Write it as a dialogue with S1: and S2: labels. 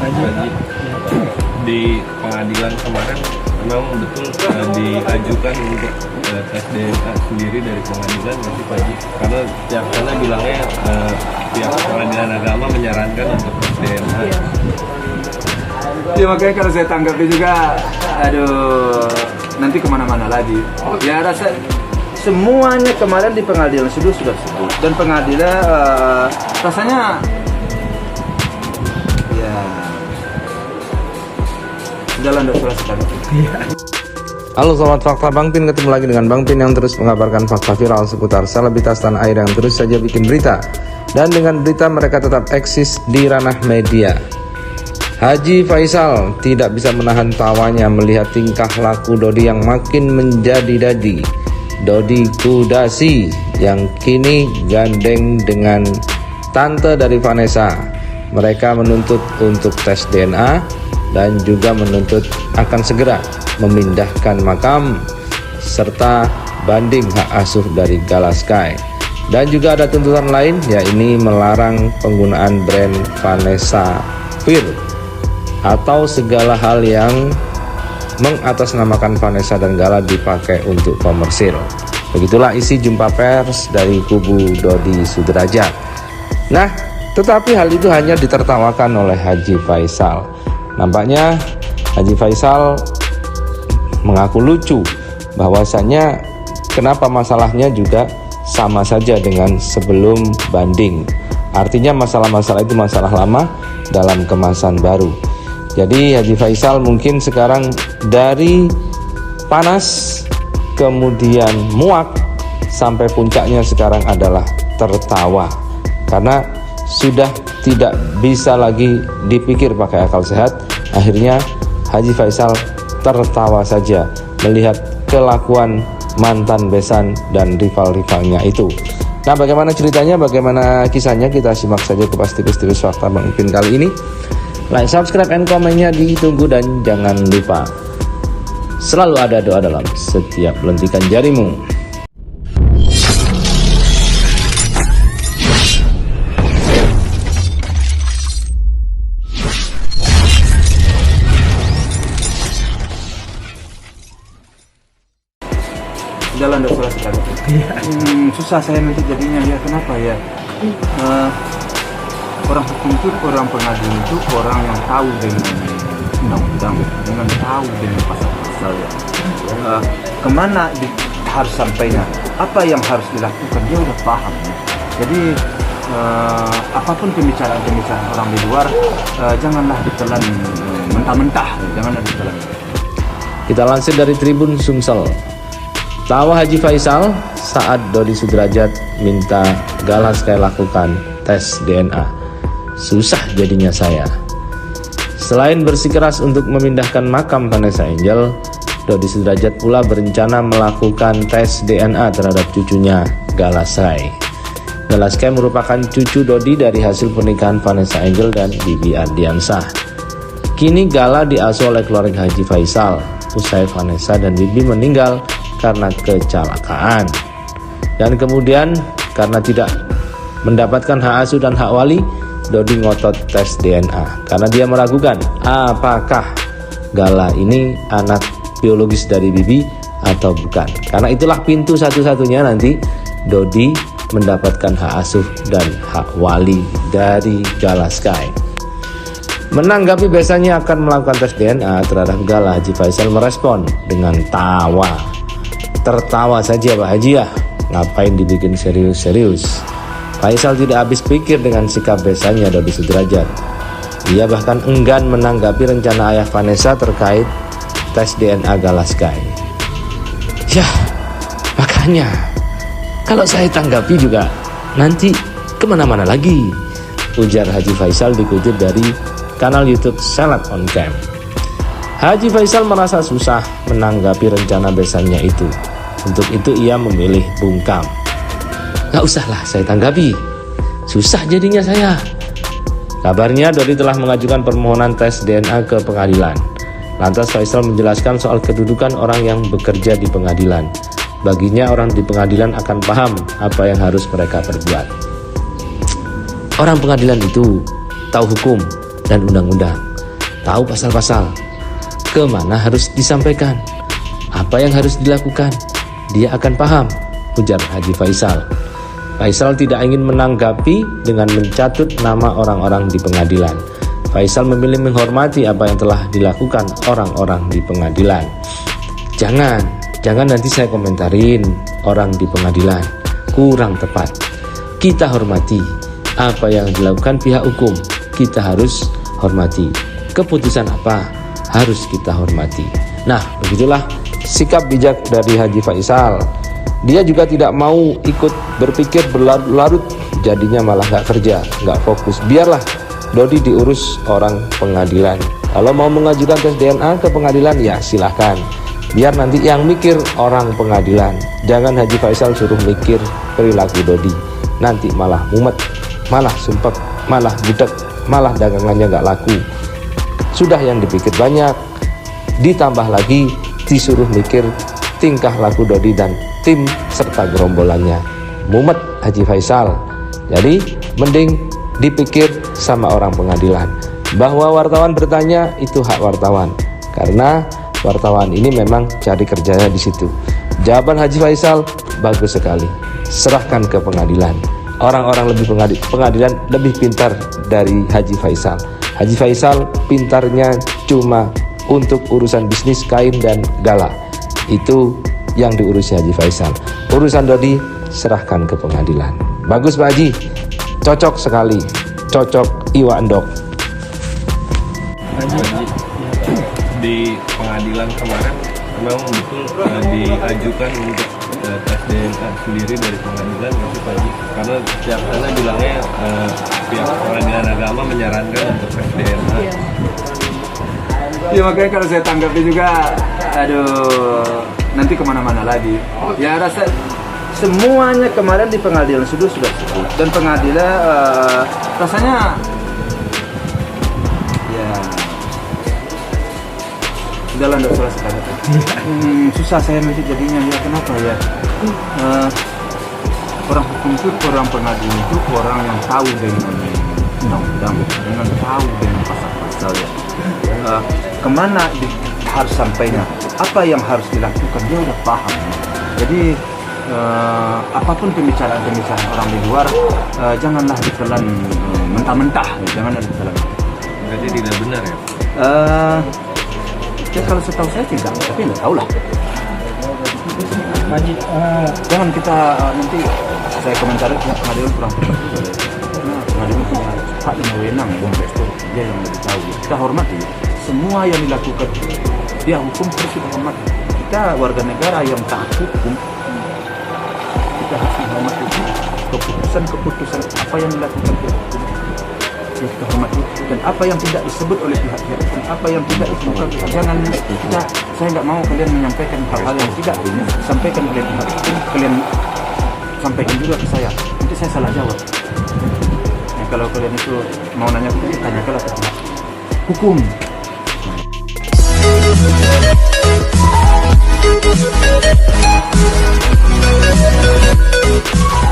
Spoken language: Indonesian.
S1: Haji. Di pengadilan kemarin memang betul diajukan untuk tes DNA sendiri dari pengadilan nanti Pak Haji. Karena pihak sana bilangnya pihak pengadilan agama menyarankan untuk tes DNA.
S2: Ya makanya kalau saya tanggapi juga, aduh, nanti kemana-mana lagi. Ya rasa semuanya kemarin di pengadilan sudah sebut, dan pengadilan rasanya ya jalan dokter sekali.
S3: Halo Sobat Fakta Bang Pin, ketemu lagi dengan Bang Pin yang terus mengabarkan fakta viral seputar selebritas tanah air yang terus saja bikin berita. Dan dengan berita mereka tetap eksis di ranah media. Haji Faisal tidak bisa menahan tawanya melihat tingkah laku Dodi yang makin menjadi-jadi. Dodi Kudasi yang kini gandeng dengan tante dari Vanessa. Mereka menuntut untuk tes DNA dan juga menuntut akan segera memindahkan makam serta banding hak asuh dari Gala Sky. Dan juga ada tuntutan lain, yakni melarang penggunaan brand Vanessa Fir atau segala hal yang mengatasnamakan Vanessa dan Gala dipakai untuk komersil. Begitulah isi jumpa pers dari kubu Dodi Sudrajat. Nah, tetapi hal itu hanya ditertawakan oleh Haji Faisal. Nampaknya Haji Faisal mengaku lucu bahwasanya kenapa masalahnya juga sama saja dengan sebelum banding. Artinya masalah-masalah itu masalah lama dalam kemasan baru. Jadi Haji Faisal mungkin sekarang dari panas kemudian muak sampai puncaknya sekarang adalah tertawa, karena sudah tidak bisa lagi dipikir pakai akal sehat. Akhirnya Haji Faisal tertawa saja melihat kelakuan mantan besan dan rival-rivalnya itu. Nah, bagaimana ceritanya, bagaimana kisahnya, kita simak saja kupas tipis-tipis fakta Bang Pin kali ini. Like, subscribe, and komennya ditunggu, dan jangan lupa selalu ada doa dalam setiap lentikan jarimu.
S2: Jalan dokter sekali. Susah saya nanti jadinya, ya kenapa ya? Orang hukum itu, orang pengadilan itu orang yang tahu dengan undang-undang, dengan tahu dengan pasal-pasal ya. Kemana harus sampainya, apa yang harus dilakukan, dia udah paham ya. Jadi apapun pembicaraan orang di luar, janganlah ditelan mentah-mentah, janganlah ditelan.
S3: Kita lansir dari Tribun Sumsel. Tawa Haji Faisal saat Dodi Sudrajat minta Gala Sky lakukan tes DNA. Susah jadinya saya. Selain bersikeras untuk memindahkan makam Vanessa Angel, Dodi Sudrajat pula berencana melakukan tes DNA terhadap cucunya Gala Sky. Gala Sky merupakan cucu Dodi dari hasil pernikahan Vanessa Angel dan Bibi Ardiansah. Kini Gala diasuh oleh keluarga Haji Faisal usai Vanessa dan Bibi meninggal karena kecelakaan. Dan kemudian karena tidak mendapatkan hak asuh dan hak wali, Dodi ngotot tes DNA karena dia meragukan apakah Gala ini anak biologis dari Bibi atau bukan. Karena itulah pintu satu-satunya nanti Dodi mendapatkan hak asuh dan hak wali dari Gala Sky. Menanggapi besannya akan melakukan tes DNA terhadap Gala, Haji Faisal merespon dengan tawa. Tertawa saja Pak Haji ya, ngapain dibikin serius-serius. Faisal tidak habis pikir dengan sikap besannya Dodi Sudrajat. Ia bahkan enggan menanggapi rencana ayah Vanessa terkait tes DNA Gala Sky. Yah, makanya kalau saya tanggapi juga nanti kemana-mana lagi, ujar Haji Faisal dikutip dari kanal YouTube Salad on Cam. Haji Faisal merasa susah menanggapi rencana besannya itu. Untuk itu ia memilih bungkam. Gak usahlah saya tanggapi, susah jadinya saya. Kabarnya Dodi telah mengajukan permohonan tes DNA ke pengadilan. Lantas Faisal menjelaskan soal kedudukan orang yang bekerja di pengadilan. Baginya orang di pengadilan akan paham apa yang harus mereka perbuat. Orang pengadilan itu tahu hukum dan undang-undang. tahu pasal-pasal, kemana harus disampaikan, apa yang harus dilakukan, dia akan paham, ujar Haji Faisal. Faisal tidak ingin menanggapi dengan mencatut nama orang-orang di pengadilan. Faisal memilih menghormati apa yang telah dilakukan orang-orang di pengadilan. Jangan nanti saya komentarin orang di pengadilan, kurang tepat. Kita hormati apa yang dilakukan pihak hukum, kita harus hormati. Keputusan apa harus kita hormati. Nah, begitulah sikap bijak dari Haji Faisal. Dia juga tidak mau ikut berpikir berlarut-larut, jadinya malah gak kerja, gak fokus. Biarlah Dodi diurus orang pengadilan. Kalau mau mengajukan tes DNA ke pengadilan, ya silahkan. Biar nanti yang mikir orang pengadilan. Jangan Haji Faisal suruh mikir perilaku Dodi. Nanti malah mumet, malah sumpek, malah budek, malah dagangannya gak laku. Sudah yang dipikir banyak, ditambah lagi disuruh mikir tingkah laku Dodi dan tim serta gerombolannya. Mumet Haji Faisal. Jadi mending dipikir sama orang pengadilan. Bahwa wartawan bertanya itu hak wartawan, karena wartawan ini memang cari kerjanya di situ. Jawaban Haji Faisal bagus sekali. Serahkan ke pengadilan. Orang-orang lebih pengadilan lebih pintar dari Haji Faisal. Haji Faisal pintarnya cuma untuk urusan bisnis kain dan gala. Itu yang diurusi Haji Faisal. Urusan Dodi serahkan ke pengadilan. Bagus Pak Haji, cocok sekali, cocok iwa endok.
S1: Di pengadilan kemarin memang betul diajukan untuk tes DNA sendiri dari pengadilan, masih Pak Haji, karena setiap sana bilangnya pihak pengadilan agama menyarankan untuk tes DNA.
S2: Ya makanya kalau saya tanggapi juga, aduh, nanti kemana-mana lagi. Ya rasa semuanya kemarin di pengadilan sudah sebut, dan pengadilan rasanya ya udahlah, tidak usah sekali. Susah saya nanti jadinya, ya kenapa ya? Orang hukum itu, orang pengadilan itu orang yang tahu dengan undang-undang, dengan tahu dengan pasal-pasal ya. Kemana harus sampainya, apa yang harus dilakukan, dia udah paham. Jadi apapun pembicaraan orang di luar, janganlah ditelan mentah-mentah, janganlah ditelan.
S1: Berarti tidak benar ya?
S2: Ya kalau setahu saya tidak, tapi nggak tahu lah. Jangan kita nanti saya komentari pengadilan kurang tepat juga ya. Karena pengadilan punya hak dan wewenang, investor dia yang lebih tahu. Kita hormati semua yang dilakukan, dia hukum harus kita hormati. Kita warga negara yang taat hukum, kita harus menghormati keputusan apa yang dilakukan pihak hukum, ya kita hormati. Dan apa yang tidak disebut oleh pihak-pihak hukum, apa yang tidak disebutkan, jangan kita. Saya nggak mau kalian menyampaikan hal-hal yang tidak disampaikan oleh pihak hukum, kalian sampaikan juga ke saya, nanti saya salah jawab. Nah, kalau kalian itu mau nanya ke saya, tanyakanlah ke pihak hukum.
S4: We'll be right back.